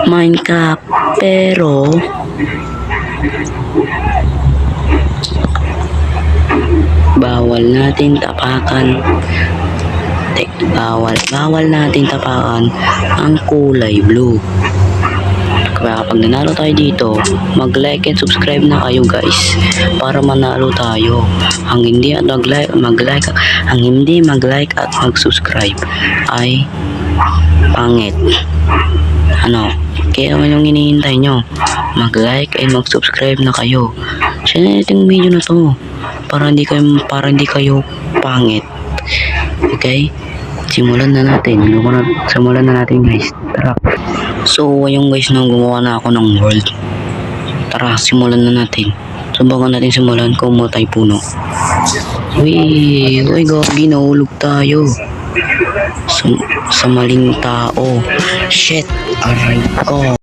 Minecraft, pero bawal natin tapakan. Bawal natin tapakan ang kulay blue. Kaya kapag nanalo tayo dito, mag-like and subscribe na kayo guys para manalo tayo. Ang hindi mag-like at mag-subscribe ay pangit. Ano? Kaya naman yung hinihintay nyo, mag-like and mag-subscribe na kayo. Share na itong video na to para hindi kayo pangit. Okay? Simulan na natin guys. Tara. So ayun guys, gumawa na ako ng world. Tara, simulan na natin. Subukan natin simulan kung matay puno. Uy, gagi, nahulog tayo sa maling tao. Shit, aray ko.